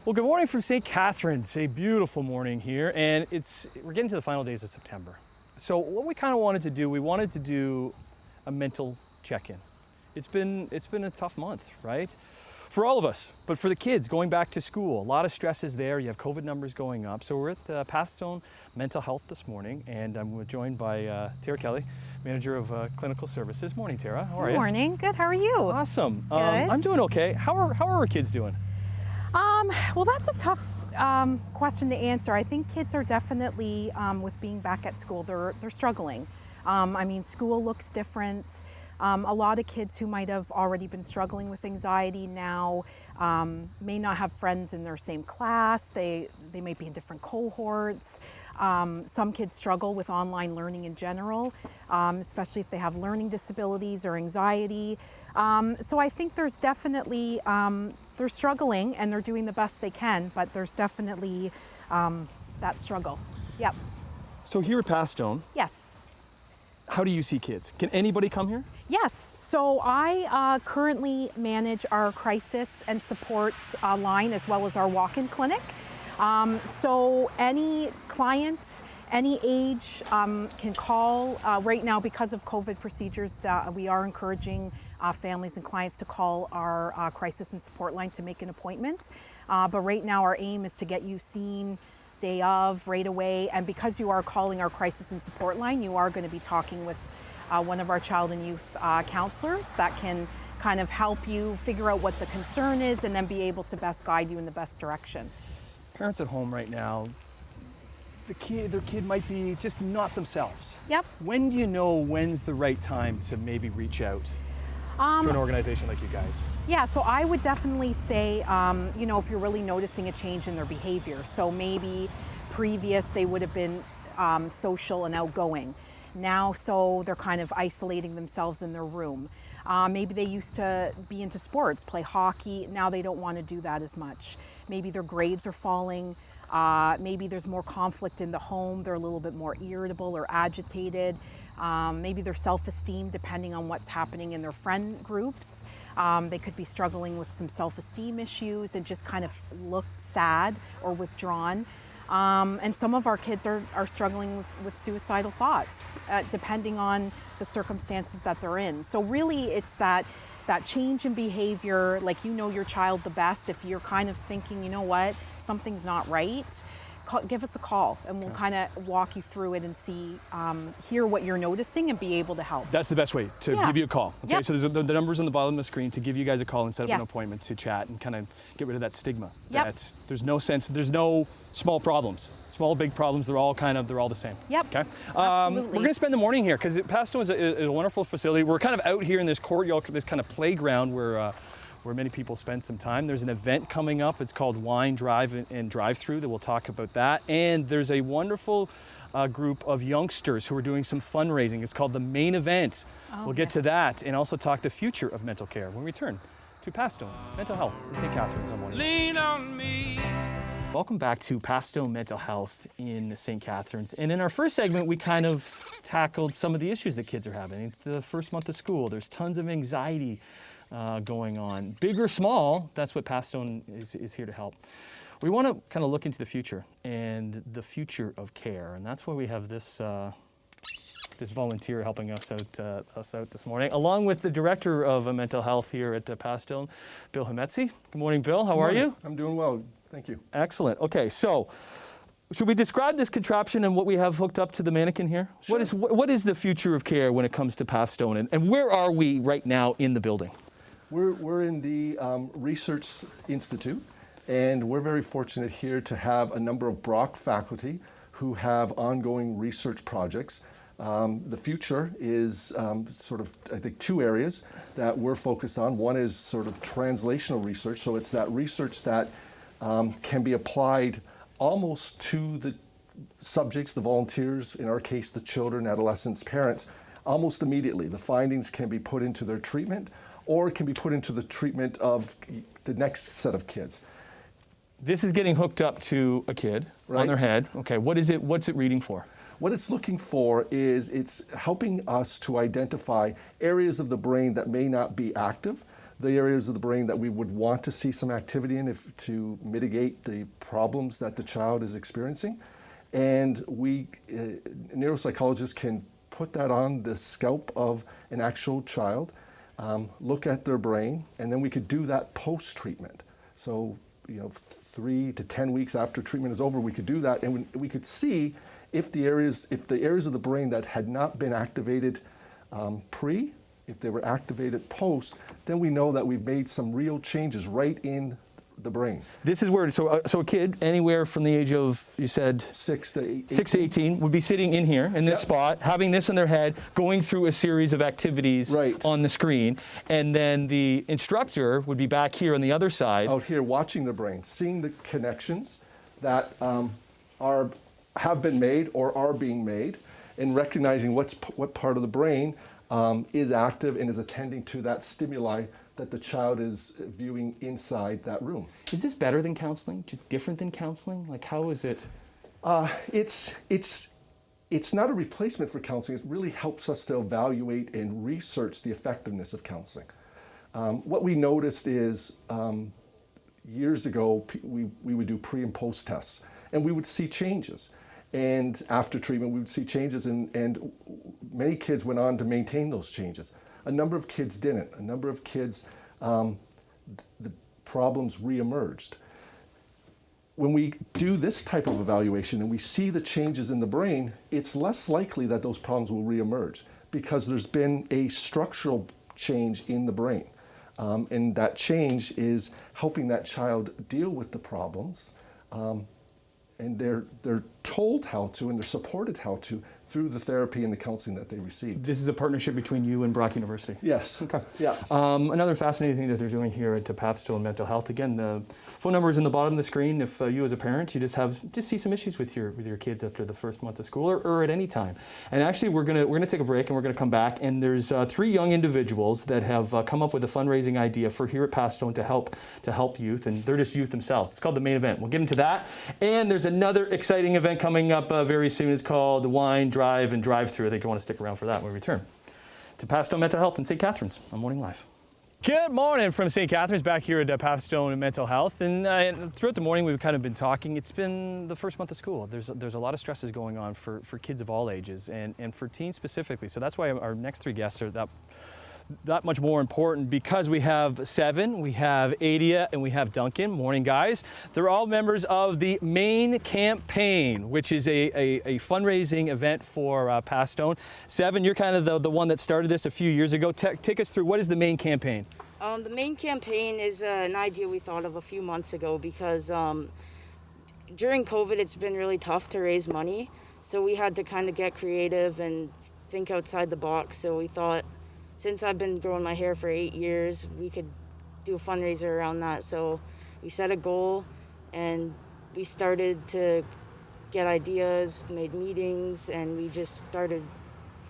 Well, good morning from St. Catharines. A beautiful morning here, and we're getting to the final days of September. So what we kind of wanted to do, we wanted to do a mental check-in. It's been a tough month, right? For all of us, but for the kids going back to school, a lot of stress is there. You have COVID numbers going up. So we're at Pathstone Mental Health this morning, and I'm joined by Tara Kelly, Manager of Clinical Services. Morning, Tara. How are you? Morning. Good. How are you? Awesome. Good. I'm doing okay. How are our kids doing? Well, that's a tough question to answer. I think kids are definitely, with being back at school, they're struggling. I mean, school looks different. A lot of kids who might have already been struggling with anxiety now may not have friends in their same class. They might be in different cohorts. Some kids struggle with online learning in general, especially if they have learning disabilities or anxiety. So I think there's definitely, they're struggling and they're doing the best they can, but there's definitely that struggle. Yep. So here at Pathstone, Yes. how do you see kids? Can anybody come here? Yes, so I currently manage our crisis and support line as well as our walk-in clinic. So any client, any age can call. Right now, because of COVID procedures, we are encouraging families and clients to call our crisis and support line to make an appointment. But right now our aim is to get you seen day of, right away. And because you are calling our crisis and support line, you are going to be talking with one of our child and youth counselors that can kind of help you figure out what the concern is and then be able to best guide you in the best direction. Parents at home right now, their kid might be just not themselves. Yep. When do you know when's the right time to maybe reach out to an organization like you guys? Yeah, so I would definitely say, if you're really noticing a change in their behavior. So maybe previous they would have been social and outgoing. Now, so they're kind of isolating themselves in their room. Maybe they used to be into sports, play hockey. Now they don't want to do that as much. Maybe their grades are falling. Maybe there's more conflict in the home. They're a little bit more irritable or agitated. Maybe their self-esteem, depending on what's happening in their friend groups. They could be struggling with some self-esteem issues and just kind of look sad or withdrawn. And some of our kids are struggling with suicidal thoughts, depending on the circumstances that they're in. So really it's that change in behavior, like you know your child the best. If you're kind of thinking, you know what, something's not right, give us a call and we'll kind of walk you through it and hear what you're noticing and be able to help. That's the best way to give you a call. Okay, Yep. so there's the numbers on the bottom of the screen to give you guys a call and set up an Yes. appointment to chat and kind of get rid of that stigma. Yep. There's no small problems. Small, big problems, they're all the same. Yep. Okay. Absolutely. We're going to spend the morning here because Pathstone is a wonderful facility. We're kind of out here in this courtyard, this kind of playground where many people spend some time. There's an event coming up. It's called Wine, Drive, and Drive-Through. That we'll talk about that. And there's a wonderful group of youngsters who are doing some fundraising. It's called The Main Event. We'll get to that and also talk the future of mental care when we return to Pathstone Mental Health in St. Catharines on morning. Lean on me. Welcome back to Pathstone Mental Health in St. Catharines. And in our first segment, we kind of tackled some of the issues that kids are having. It's the first month of school. There's tons of anxiety going on. Big or small, that's what Pathstone is here to help. We want to kind of look into the future and the future of care. And that's why we have this volunteer helping us out this morning, along with the Director of Mental Health here at Pathstone, Bill Hametsi. Good morning, Bill. How are you? I'm doing well. Thank you. Excellent. Okay, so should we describe this contraption and what we have hooked up to the mannequin here? Sure. What is the future of care when it comes to Pathstone, and where are we right now in the building? We're in the Research Institute, and we're very fortunate here to have a number of Brock faculty who have ongoing research projects. The future is I think two areas that we're focused on. One is sort of translational research, so it's that research that can be applied almost to the subjects, the volunteers, in our case, the children, adolescents, parents, almost immediately. The findings can be put into their treatment or it can be put into the treatment of the next set of kids. This is getting hooked up to a kid on their head. Okay, what's it reading for? What it's looking for is it's helping us to identify areas of the brain that may not be active, the areas of the brain that we would want to see some activity in to mitigate the problems that the child is experiencing. And we, neuropsychologists can put that on the scalp of an actual child, look at their brain, and then we could do that post-treatment. So, 3 to 10 weeks after treatment is over, we could do that, and we could see if the areas of the brain that had not been activated if they were activated post, then we know that we've made some real changes right in the brain. This is where, so a kid anywhere from the age of, you said? 6 to 18. 6 to 18 would be sitting in here, in this spot, having this in their head, going through a series of activities on the screen, and then the instructor would be back here on the other side. Out here watching the brain, seeing the connections that have been made or are being made, and recognizing what part of the brain is active and is attending to that stimuli that the child is viewing inside that room. Is this better than counseling? Just different than counseling? Like, how is it? It's not a replacement for counseling. It really helps us to evaluate and research the effectiveness of counseling. What we noticed is years ago, we would do pre and post tests, and we would see changes. And after treatment, we would see changes, and many kids went on to maintain those changes. A number of kids didn't. A number of kids, the problems reemerged. When we do this type of evaluation and we see the changes in the brain, it's less likely that those problems will reemerge because there's been a structural change in the brain. And that change is helping that child deal with the problems. And they're told how to, and they're supported how to, through the therapy and the counseling that they receive. This is a partnership between you and Brock University? Yes. Okay. Yeah. Another fascinating thing that they're doing here at Pathstone Mental Health. Again, the phone number is in the bottom of the screen. If you as a parent, you just see some issues with your kids after the first month of school or at any time. And actually, we're gonna take a break and we're gonna come back. And there's 3 young individuals that have come up with a fundraising idea for here at Pathstone to help youth, and they're just youth themselves. It's called the Main Event. We'll get into that. And there's another exciting event coming up very soon. It's called Wine, Drive, and Drive-Through. I think you want to stick around for that when we return to Pathstone Mental Health in St. Catharines on Morning Live. Good morning from St. Catharines, back here at Pathstone Mental Health. And throughout the morning, we've kind of been talking. It's been the first month of school. There's a lot of stresses going on for kids of all ages and for teens specifically. So that's why our next 3 guests are that much more important, because we have Seven, we have Adia, and we have Duncan. Morning, guys. They're all members of the Main Campaign, which is a fundraising event for Pathstone. Seven, you're kind of the one that started this a few years ago. Take us through, what is the Main Campaign? The Main Campaign is an idea we thought of a few months ago because during COVID, it's been really tough to raise money. So we had to kind of get creative and think outside the box. So we thought, since I've been growing my hair for 8 years, we could do a fundraiser around that. So we set a goal and we started to get ideas, made meetings, and we just started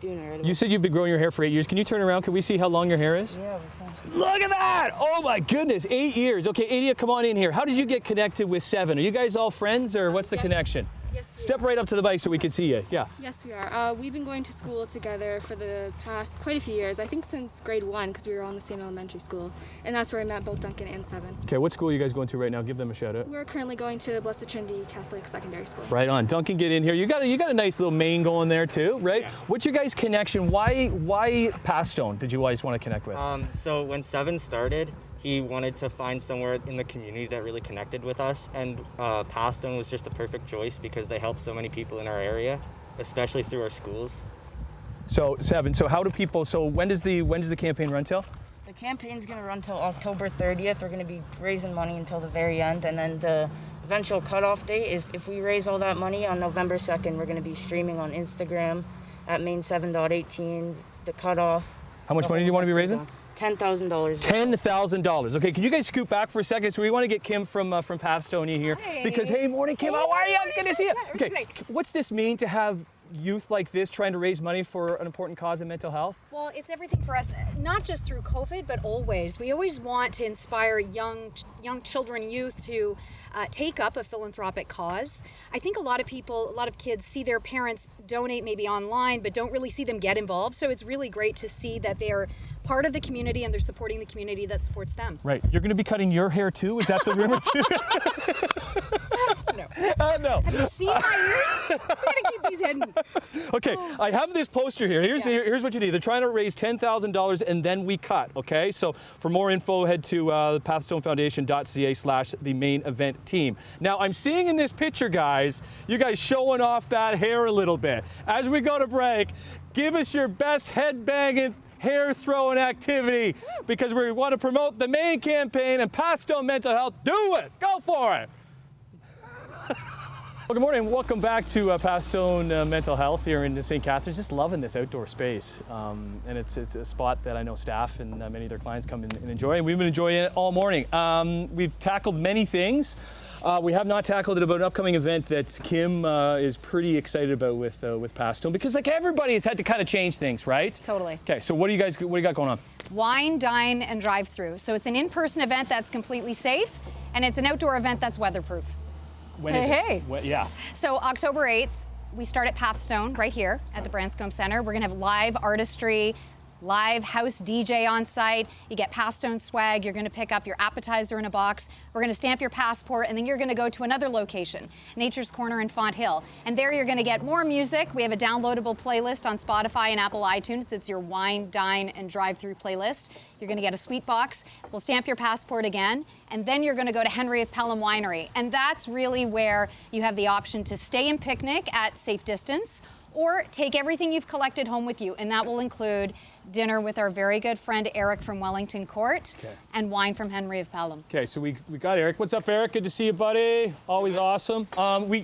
doing it right away. You said you've been growing your hair for 8 years. Can you turn around? Can we see how long your hair is? Yeah, we can. Look at that! Oh my goodness, 8 years. Okay, Adia, come on in here. How did you get connected with Seven? Are you guys all friends, or what's the connection? Yes, Step right up to the bike so we can see you. Yeah. Yes, we are. We've been going to school together for the past quite a few years. I think since grade 1, because we were all in the same elementary school. And that's where I met both Duncan and Seven. Okay, what school are you guys going to right now? Give them a shout out. We're currently going to Blessed Trinity Catholic Secondary School. Right on. Duncan, get in here. You got a nice little mane going there too, right? Yeah. What's your guys' connection? Why Pathstone did you guys want to connect with? So when Seven started, he wanted to find somewhere in the community that really connected with us, and Pathstone was just the perfect choice because they help so many people in our area, especially through our schools. So Seven, when does the campaign run till? The campaign's going to run till October 30th. We're going to be raising money until the very end, and then the eventual cutoff date, if we raise all that money on November 2nd, we're going to be streaming on Instagram at main7.18, the cutoff. How much money do you want to be raising? $10,000. $10,000. Okay, can you guys scoot back for a second? So we want to get Kim from Pathstone in here. Hi. Because, hey, morning, Kim. How are you? Good to see you. Okay, what's this mean to have youth like this trying to raise money for an important cause in mental health? Well, it's everything for us, not just through COVID, but always. We always want to inspire young children, youth to take up a philanthropic cause. I think a lot of kids see their parents donate maybe online, but don't really see them get involved. So it's really great to see that they're part of the community and they're supporting the community that supports them. Right. You're going to be cutting your hair too? Is that the rumor too? No. Have you seen my ears? We're gonna keep these hidden. Okay, I have this poster here. Here's what you need. They're trying to raise $10,000 and then we cut, okay? So for more info, head to pathstonefoundation.ca/the main event team. Now, I'm seeing in this picture, guys, you guys showing off that hair a little bit. As we go to break, give us your best head-banging, hair-throwing activity because we want to promote the main campaign and Pathstone Mental Health. Do it! Go for it! Well, good morning. Welcome back to Pathstone Mental Health here in St. Catharines. Just loving this outdoor space. And it's a spot that I know staff and many of their clients come and enjoy. And we've been enjoying it all morning. We've tackled many things. We have not tackled it about an upcoming event that Kim is pretty excited about with Pathstone because like everybody has had to kind of change things, right? Totally. Okay, so what do you got going on? Wine, dine, and drive through. So it's an in-person event that's completely safe, and it's an outdoor event that's weatherproof. When is Hey. it? Yeah. So October 8th, we start at Pathstone right here at the Branscombe Center. We're gonna have live artistry, live house DJ on site. You get Pathstone swag. You're gonna pick up your appetizer in a box. We're gonna stamp your passport, and then you're gonna go to another location, Nature's Corner in Font Hill. And there you're gonna get more music. We have a downloadable playlist on Spotify and Apple iTunes. It's your wine, dine, and drive-through playlist. You're gonna get a sweet box. We'll stamp your passport again, and then you're gonna go to Henry of Pelham Winery. And that's really where you have the option to stay and picnic at safe distance, or take everything you've collected home with you, and that will include dinner with our very good friend Eric from Wellington Court, Okay. and wine from Henry of Pelham. Okay, so we got Eric. What's up, Eric? Good to see you, buddy. Always awesome. We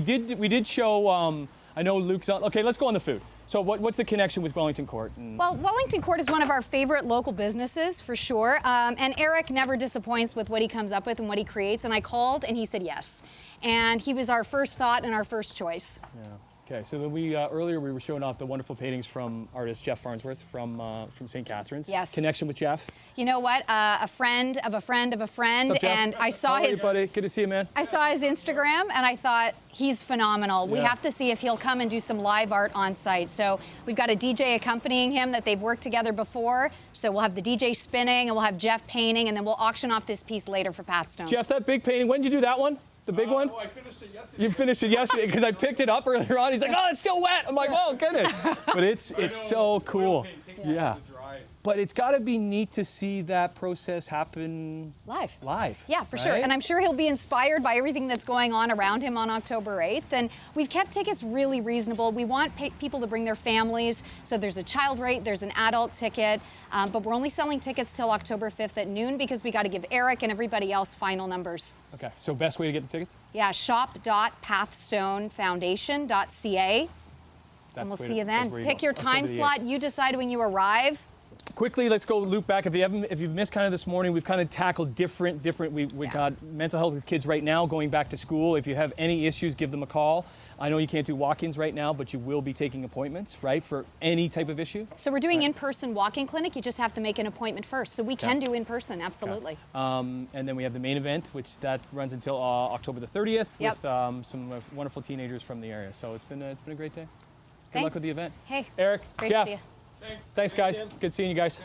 did show. I know Luke's on. Okay, let's go on the food. So what's the connection with Wellington Court? Well, Wellington Court is one of our favorite local businesses for sure, and Eric never disappoints with what he comes up with and what he creates. And I called, and he said yes, and he was our first thought and our first choice. Yeah. Okay, so then earlier we were showing off the wonderful paintings from artist Jeff Farnsworth from St. Catharines. Yes. Connection with Jeff. You know what? A friend of a friend of a friend, What's up, Jeff? and I saw How are you, his. buddy? Good to see you, man. I saw his Instagram, and I thought he's phenomenal. We Yeah. have to see if he'll come and do some live art on site. So we've got a DJ accompanying him that they've worked together before. So we'll have the DJ spinning, and we'll have Jeff painting, and then we'll auction off this piece later for Pathstone. Jeff, that big painting. When did you do that one? The big one? Oh, I finished it yesterday. You finished it yesterday because I picked it up earlier on. He's like, "Oh, it's still wet." I'm like, "Oh goodness!" But it's so cool. Yeah. But it's got to be neat to see that process happen Live. Yeah, for sure. right? And I'm sure he'll be inspired by everything that's going on around him on October 8th. And we've kept tickets really reasonable. We want people to bring their families. So there's a child rate, there's an adult ticket. But we're only selling tickets till October 5th at noon because we got to give Eric and everybody else final numbers. Okay. So best way to get the tickets? Yeah, shop.pathstonefoundation.ca. And we'll the way see to- you that's then. where Pick go. your time October the 8th. slot. You decide when you arrive. Quickly, let's go loop back. If you've missed kind of this morning, we've kind of tackled different. We got mental health with kids right now going back to school. If you have any issues, give them a call. I know you can't do walk-ins right now, but you will be taking appointments, right, for any type of issue. So we're doing in-person walk-in clinic. You just have to make an appointment first. So we can do in-person, absolutely. And then we have the main event, which that runs until October the 30th Yep. with some wonderful teenagers from the area. So it's been a great day. Good luck Thanks. with the event. Hey, Eric, great Jeff. to see you. Thanks, guys. Good seeing you guys.